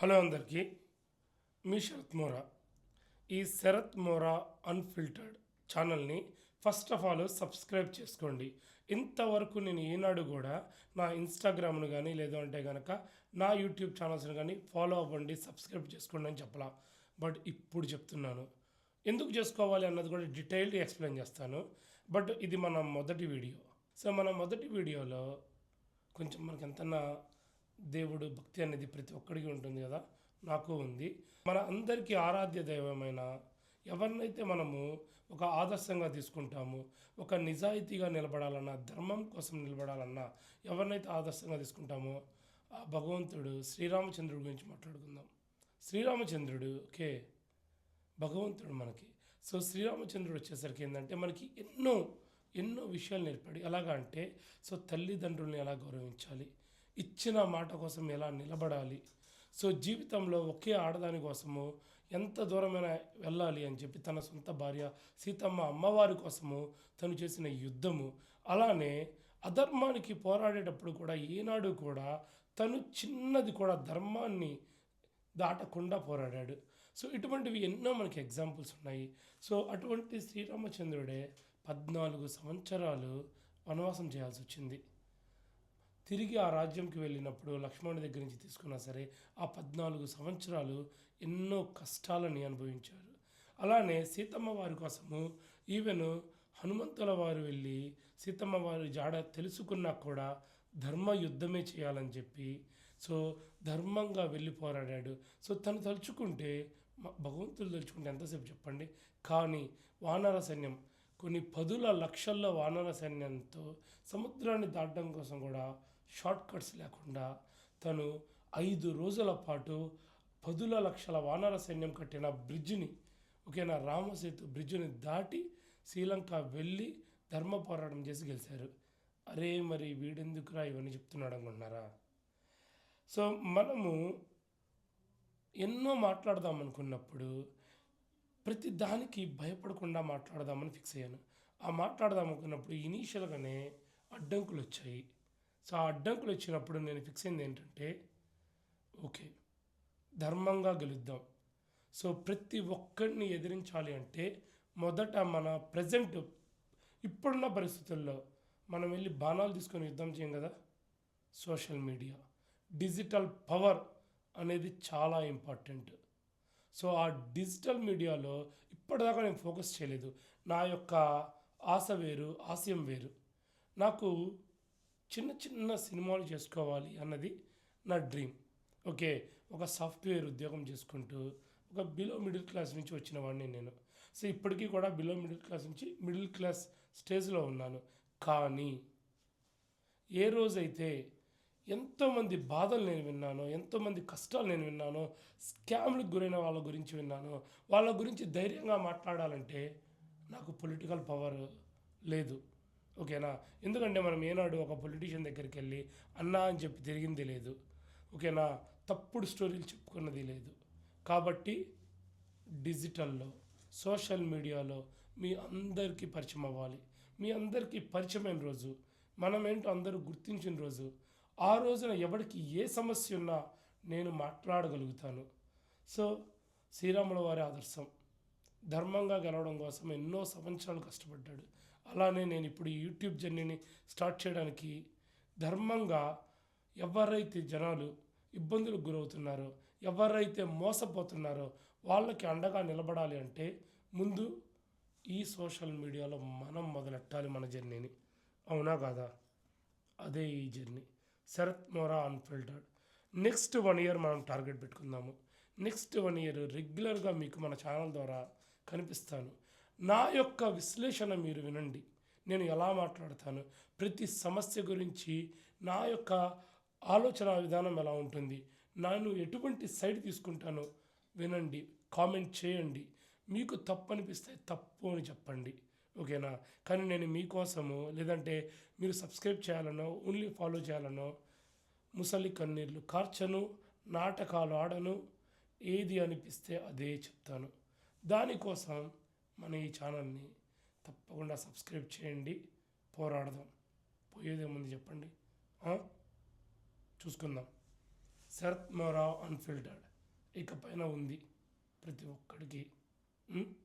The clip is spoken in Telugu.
హలో అందరికీ, మీ శరత్ మోరా. ఈ శరత్ మోరా అన్ఫిల్టర్డ్ ఛానల్ని ఫస్ట్ ఆఫ్ ఆల్ సబ్స్క్రైబ్ చేసుకోండి. ఇంతవరకు నేను ఈనాడు కూడా నా ఇన్స్టాగ్రామ్ను కానీ లేదంటే కనుక నా యూట్యూబ్ ఛానల్స్ని కానీ ఫాలో అవ్వండి, సబ్స్క్రైబ్ చేసుకోండి అని చెప్పలా. బట్ ఇప్పుడు చెప్తున్నాను, ఎందుకు చేసుకోవాలి అన్నది కూడా డీటెయిల్డ్ ఎక్స్ప్లెయిన్ చేస్తాను. బట్ ఇది మన మొదటి వీడియో. సో మన మొదటి వీడియోలో కొంచెం మనకి ఎంతన్నా దేవుడు భక్తి అనేది ప్రతి ఒక్కడికి ఉంటుంది కదా, నాకు ఉంది. మన అందరికీ ఆరాధ్య దైవమైన ఎవరినైతే మనము ఒక ఆదర్శంగా తీసుకుంటామో, ఒక నిజాయితీగా నిలబడాలన్నా, ధర్మం కోసం నిలబడాలన్నా ఎవరినైతే ఆదర్శంగా తీసుకుంటామో ఆ భగవంతుడు శ్రీరామచంద్రుడి గురించి మాట్లాడుకుందాం. శ్రీరామచంద్రుడు భగవంతుడు మనకి. సో శ్రీరామచంద్రుడు వచ్చేసరికి ఏంటంటే మనకి ఎన్నో విషయాలు నేర్పాడు. ఎలాగా అంటే, సో తల్లిదండ్రుల్ని ఎలా గౌరవించాలి, ఇచ్చిన మాట కోసం ఎలా నిలబడాలి, సో జీవితంలో ఒకే ఆడదాని కోసము ఎంత దూరమైనా వెళ్ళాలి అని చెప్పి తన సొంత భార్య సీతమ్మ అమ్మవారి కోసము తను చేసిన యుద్ధము, అలానే అధర్మానికి పోరాడేటప్పుడు కూడా ఏనాడు కూడా తను చిన్నది కూడా ధర్మాన్ని దాటకుండా పోరాడాడు. సో ఇటువంటివి ఎన్నో మనకి ఎగ్జాంపుల్స్ ఉన్నాయి. సో అటువంటి శ్రీరామచంద్రుడే 14 సంవత్సరాలు వనవాసం చేయాల్సి వచ్చింది. తిరిగి ఆ రాజ్యంకి వెళ్ళినప్పుడు లక్ష్మణుడి దగ్గర నుంచి తీసుకున్నా సరే ఆ 14 సంవత్సరాలు ఎన్నో కష్టాలని అనుభవించారు. అలానే సీతమ్మ వారి కోసము ఈవెన్ హనుమంతుల వారు వెళ్ళి సీతమ్మ వారి జాడ తెలుసుకున్నా కూడా ధర్మ యుద్ధమే చేయాలని చెప్పి సో ధర్మంగా వెళ్ళి పోరాడాడు. సో తను తలుచుకుంటే, భగవంతుడు తలుచుకుంటే ఎంతసేపు చెప్పండి. కానీ వానర సైన్యం కొన్ని 10 లక్షల వానర సైన్యంతో సముద్రాన్ని దాటడం కోసం కూడా షార్ట్ కట్స్ లేకుండా తను 5 రోజుల పాటు 10 లక్షల వానర సైన్యం కట్టిన బ్రిడ్జిని, ఓకేనా, రామసేతు బ్రిడ్జిని దాటి శ్రీలంక వెళ్ళి ధర్మ పోరాటం చేసి గెలిచారు. అరే మరి వీడెందుకురా ఇవన్నీ చెప్తున్నాడు అనుకుంటున్నారా? సో మనము ఎన్నో మాట్లాడదాం అనుకున్నప్పుడు ప్రతి దానికి భయపడకుండా మాట్లాడదామని ఫిక్స్ అయ్యాను. ఆ మాట్లాడదాం అనుకున్నప్పుడు ఇనీషియల్గానే అడ్డంకులు వచ్చాయి. సో ఆ అడ్డంకులు వచ్చినప్పుడు నేను ఫిక్స్ అయింది ఏంటంటే, ఓకే, ధర్మంగా గెలుద్దాం. సో ప్రతి ఒక్కరిని ఎదిరించాలి అంటే మొదట మన ప్రజెంట్ ఇప్పుడున్న పరిస్థితుల్లో మనం వెళ్ళి బాణాలు తీసుకొని యుద్ధం చేయం కదా. సోషల్ మీడియా, డిజిటల్ పవర్ అనేది చాలా ఇంపార్టెంట్. సో ఆ డిజిటల్ మీడియాలో ఇప్పటిదాకా నేను ఫోకస్ చేయలేదు. నా యొక్క ఆశ వేరు, ఆశయం వేరు. నాకు చిన్న సినిమాలు చేసుకోవాలి అన్నది నా డ్రీమ్. ఓకే, ఒక సాఫ్ట్వేర్ ఉద్యోగం చేసుకుంటూ ఒక బిలో మిడిల్ క్లాస్ నుంచి వచ్చిన వాడిని నేను. సో ఇప్పటికీ కూడా బిలో మిడిల్ క్లాస్ నుంచి మిడిల్ క్లాస్ స్టేజ్లో ఉన్నాను. కానీ ఏ రోజైతే ఎంతోమంది బాధలు నేను విన్నానో, ఎంతోమంది కష్టాలు నేను విన్నానో, స్కామ్లకు గురైన వాళ్ళ గురించి విన్నానో, వాళ్ళ గురించి ధైర్యంగా మాట్లాడాలంటే నాకు పొలిటికల్ పవర్ లేదు. ఓకేనా, ఎందుకంటే మనం ఏనాడు ఒక పొలిటీషియన్ దగ్గరికి వెళ్ళి అన్నా అని చెప్పి తిరిగింది లేదు. ఓకేనా, తప్పుడు స్టోరీలు చెప్పుకున్నది లేదు. కాబట్టి డిజిటల్లో, సోషల్ మీడియాలో మీ అందరికీ పరిచయం అవ్వాలి. మీ అందరికీ పరిచయమైన రోజు, మనమేంటో అందరూ గుర్తించిన రోజు, ఆ రోజున ఎవరికి ఏ సమస్య ఉన్నా నేను మాట్లాడగలుగుతాను. సో శ్రీరాముల వారి ఆదర్శం ధర్మంగా గెలవడం కోసం ఎన్నో సంవత్సరాలు కష్టపడ్డాడు. అలానే నేను ఇప్పుడు ఈ యూట్యూబ్ జర్నీని స్టార్ట్ చేయడానికి ధర్మంగా ఎవరైతే జనాలు ఇబ్బందులకు గురవుతున్నారో, ఎవరైతే మోసపోతున్నారో వాళ్ళకి అండగా నిలబడాలి అంటే ముందు ఈ సోషల్ మీడియాలో మనం మొదలెట్టాలి మన జర్నీని. అవునా కాదా? అదే ఈ జర్నీ శరత్ మోరా అన్ఫిల్టర్డ్. నెక్స్ట్ 1 year మనం టార్గెట్ పెట్టుకుందాము. నెక్స్ట్ 1 year రెగ్యులర్గా మీకు మన ఛానల్ ద్వారా కనిపిస్తాను. నా యొక్క విశ్లేషణ మీరు వినండి. నేను ఎలా మాట్లాడతాను, ప్రతి సమస్య గురించి నా యొక్క ఆలోచన విధానం ఎలా ఉంటుంది, నేను ఎటువంటి సైడ్ తీసుకుంటానో వినండి, కామెంట్ చేయండి. మీకు తప్పు అనిపిస్తే తప్పు అని చెప్పండి. ఓకేనా, కానీ నేను మీకోసము లేదంటే మీరు సబ్స్క్రైబ్ చేయాలనో ఓన్లీ ఫాలో చేయాలనో ముసలి కన్నీళ్ళు కార్చను, నాటకాలు ఆడను, ఏది అనిపిస్తే అదే చెప్తాను. దానికోసం మన ఈ ఛానల్ని తప్పకుండా సబ్స్క్రైబ్ చేయండి. పోరాడదాం. పోయేదేముంది చెప్పండి, చూసుకుందాం. శరత్ మోరా అన్ఫిల్టర్డ్. ఇకపైన ఉంది ప్రతి ఒక్కడికి. ఉం?